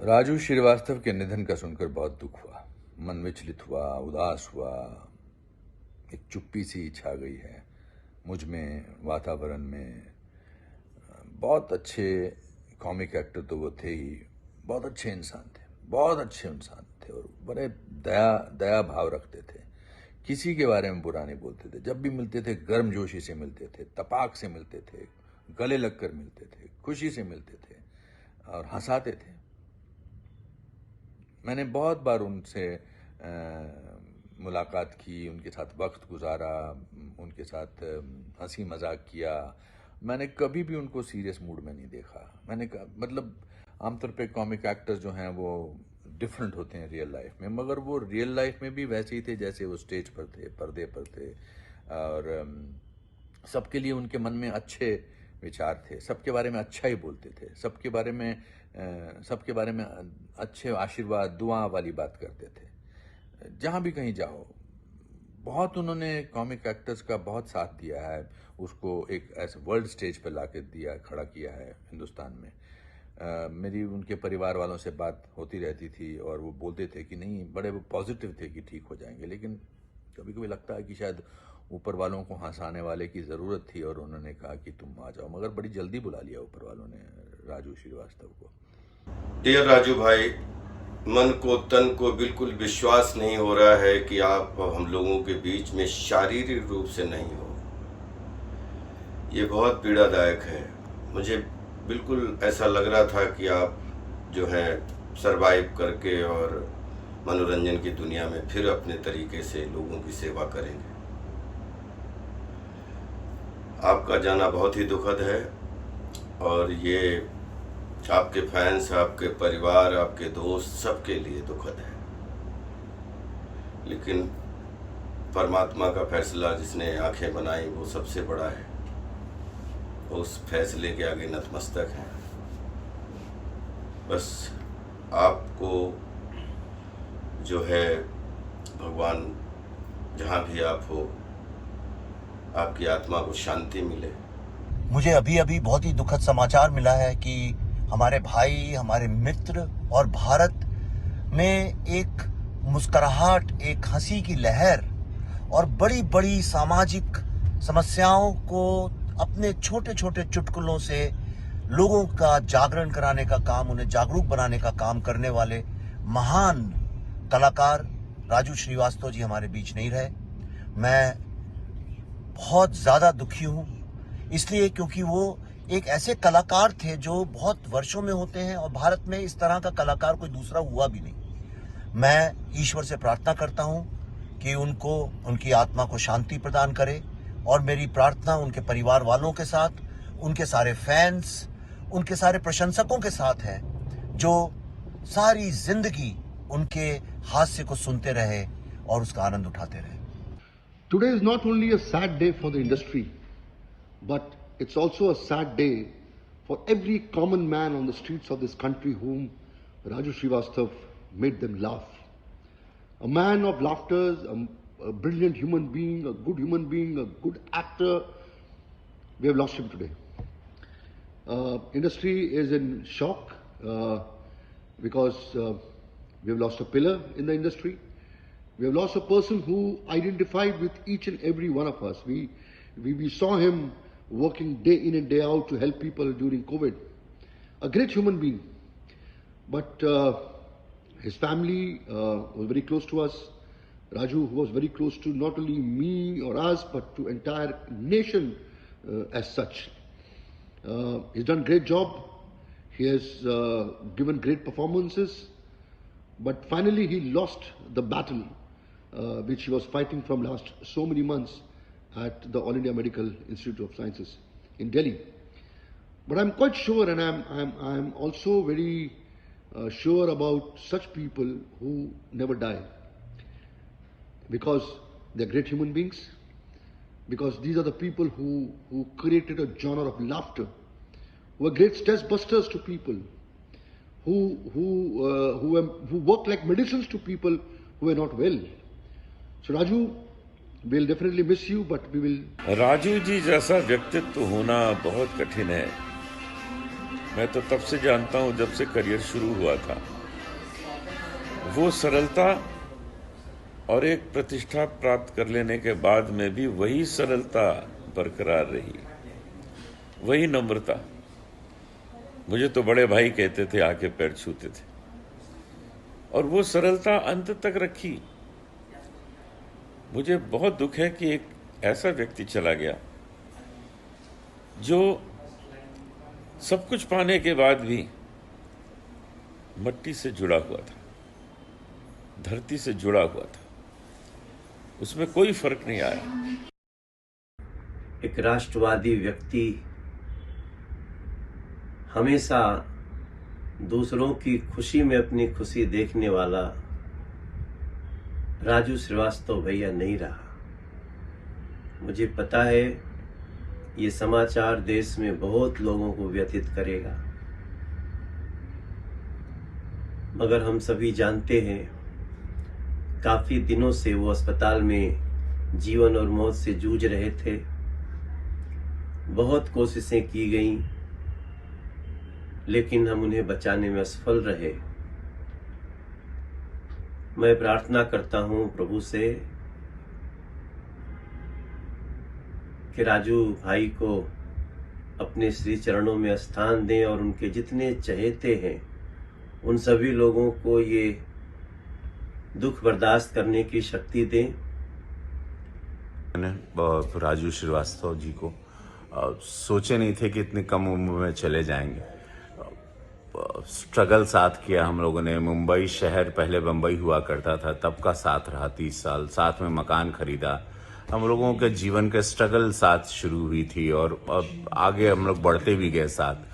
राजू श्रीवास्तव के निधन का सुनकर बहुत दुख हुआ, मन विचलित हुआ, उदास हुआ। एक चुप्पी सी छा गई है मुझ में, वातावरण में। बहुत अच्छे कॉमिक एक्टर तो वो थे ही, बहुत अच्छे इंसान थे, बहुत अच्छे इंसान थे और बड़े दया दया भाव रखते थे। किसी के बारे में बुरा नहीं बोलते थे। जब भी मिलते थे गर्मजोशी से मिलते थे, तपाक से मिलते थे, गले लगकर मिलते थे, खुशी से मिलते थे और हंसाते थे। मैंने बहुत बार उनसे मुलाकात की, उनके साथ वक्त गुजारा, उनके साथ हंसी मजाक किया। मैंने कभी भी उनको सीरियस मूड में नहीं देखा। मतलब आमतौर पे कॉमिक एक्टर्स जो हैं वो डिफरेंट होते हैं रियल लाइफ में, मगर वो रियल लाइफ में भी वैसे ही थे जैसे वो स्टेज पर थे, पर्दे पर थे। और सबके लिए उनके मन में अच्छे विचार थे, सबके बारे में अच्छा ही बोलते थे, सबके बारे में अच्छे आशीर्वाद दुआ वाली बात करते थे। जहाँ भी कहीं जाओ, बहुत उन्होंने कॉमिक एक्टर्स का बहुत साथ दिया है, उसको एक ऐसे वर्ल्ड स्टेज पर ला के दिया, खड़ा किया है हिंदुस्तान में। मेरी उनके परिवार वालों से बात होती रहती थी और वो बोलते थे कि नहीं, बड़े वो पॉजिटिव थे कि ठीक हो जाएंगे। लेकिन कभी कभी लगता है कि शायद ऊपर वालों को हंसाने वाले की ज़रूरत थी और उन्होंने कहा कि तुम आ जाओ, मगर बड़ी जल्दी बुला लिया ऊपर वालों ने राजू श्रीवास्तव को। डियर राजू भाई, मन को तन को बिल्कुल विश्वास नहीं हो रहा है कि आप हम लोगों के बीच में शारीरिक रूप से नहीं हो। ये बहुत पीड़ादायक है। मुझे बिल्कुल ऐसा लग रहा था कि आप जो है सरवाइव करके और मनोरंजन की दुनिया में फिर अपने तरीके से लोगों की सेवा करेंगे। आपका जाना बहुत ही दुखद है और ये आपके फैंस, आपके परिवार, आपके दोस्त, सबके लिए दुखद है। लेकिन परमात्मा का फैसला, जिसने आंखें बनाई, वो सबसे बड़ा है। उस फैसले के आगे नतमस्तक हैं। बस आपको जो है भगवान, जहाँ भी आप हो, आपकी आत्मा को शांति मिले। मुझे अभी अभी बहुत ही दुखद समाचार मिला है कि हमारे भाई, हमारे मित्र और भारत में एक मुस्कुराहट, एक हंसी की लहर और बड़ी बड़ी सामाजिक समस्याओं को अपने छोटे छोटे चुटकुलों से लोगों का जागरण कराने का काम, उन्हें जागरूक बनाने का काम करने वाले महान कलाकार राजू श्रीवास्तव जी हमारे बीच नहीं रहे। मैं बहुत ज़्यादा दुखी हूँ, इसलिए क्योंकि वो एक ऐसे कलाकार थे जो बहुत वर्षों में होते हैं और भारत में इस तरह का कलाकार कोई दूसरा हुआ भी नहीं। मैं ईश्वर से प्रार्थना करता हूँ कि उनको, उनकी आत्मा को शांति प्रदान करे और मेरी प्रार्थना उनके परिवार वालों के साथ, उनके सारे फैंस, उनके सारे प्रशंसकों के साथ है जो सारी जिंदगी उनके हास्य को सुनते रहे और उसका आनंद उठाते रहे। Today is not only a sad day for the industry, but it's also a sad day for every common man on the streets of this country whom Raju Srivastav made them laugh. A man of laughter, a brilliant human being, a good human being, a good actor. We have lost him today. Industry is in shock because we have lost a pillar in the industry. We have lost a person who identified with each and every one of us. We saw him working day in and day out to help people during COVID. A great human being. But his family was very close to us. Raju was very close to not only me or us, but to entire nation as such. He's done a great job. He has given great performances. But finally he lost the battle which he was fighting from last so many months at the All India Medical Institute of Sciences in Delhi. But I'm quite sure, and I'm also very sure about such people who never die, because they're great human beings, because these are the people who created a genre of laughter, who are great stress busters to people, who work like medicines to people who are not well. So Raju, we'll definitely miss you, but we will. Raju ji जैसा व्यक्तित्व होना बहुत कठिन है। मैं तो तब से जानता हूं जब से करियर शुरू हुआ था। वो सरलता और एक प्रतिष्ठा प्राप्त कर लेने के बाद में भी वही सरलता बरकरार रही, वही नम्रता। मुझे तो बड़े भाई कहते थे, आके पैर छूते थे, और वो सरलता अंत तक रखी। मुझे बहुत दुख है कि एक ऐसा व्यक्ति चला गया जो सब कुछ पाने के बाद भी मट्टी से जुड़ा हुआ था, धरती से जुड़ा हुआ था, उसमें कोई फर्क नहीं आया। एक राष्ट्रवादी व्यक्ति, हमेशा दूसरों की खुशी में अपनी खुशी देखने वाला राजू श्रीवास्तव भैया नहीं रहा। मुझे पता है ये समाचार देश में बहुत लोगों को व्यथित करेगा, मगर हम सभी जानते हैं काफी दिनों से वो अस्पताल में जीवन और मौत से जूझ रहे थे। बहुत कोशिशें की गईं, लेकिन हम उन्हें बचाने में असफल रहे। मैं प्रार्थना करता हूं प्रभु से कि राजू भाई को अपने श्री चरणों में स्थान दें और उनके जितने चहेते हैं उन सभी लोगों को ये दुख बर्दाश्त करने की शक्ति दें। मैंने राजू श्रीवास्तव जी को सोचे नहीं थे कि इतनी कम उम्र में चले जाएंगे। स्ट्रगल साथ किया हम लोगों ने। मुंबई शहर, पहले बम्बई हुआ करता था, तब का साथ रहा 30 साल, साथ में मकान खरीदा। हम लोगों के जीवन के स्ट्रगल साथ शुरू हुई थी और अब आगे हम लोग बढ़ते भी गए साथ।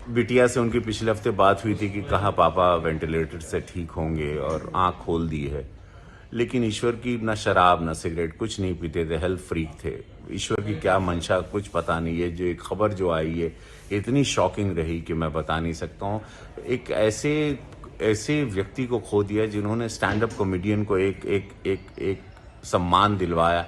बिटिया से उनकी पिछले हफ्ते बात हुई थी कि कहाँ पापा वेंटिलेटर से ठीक होंगे, और आँख खोल दी है। लेकिन ईश्वर की न शराब न सिगरेट कुछ नहीं पीते थे, हेल्थ फ्रीक थे। ईश्वर की क्या मंशा कुछ पता नहीं है। जो एक खबर जो आई है इतनी शॉकिंग रही कि मैं बता नहीं सकता हूँ। एक ऐसे व्यक्ति को खो दिया जिन्होंने स्टैंड अप कॉमेडियन को एक सम्मान दिलवाया।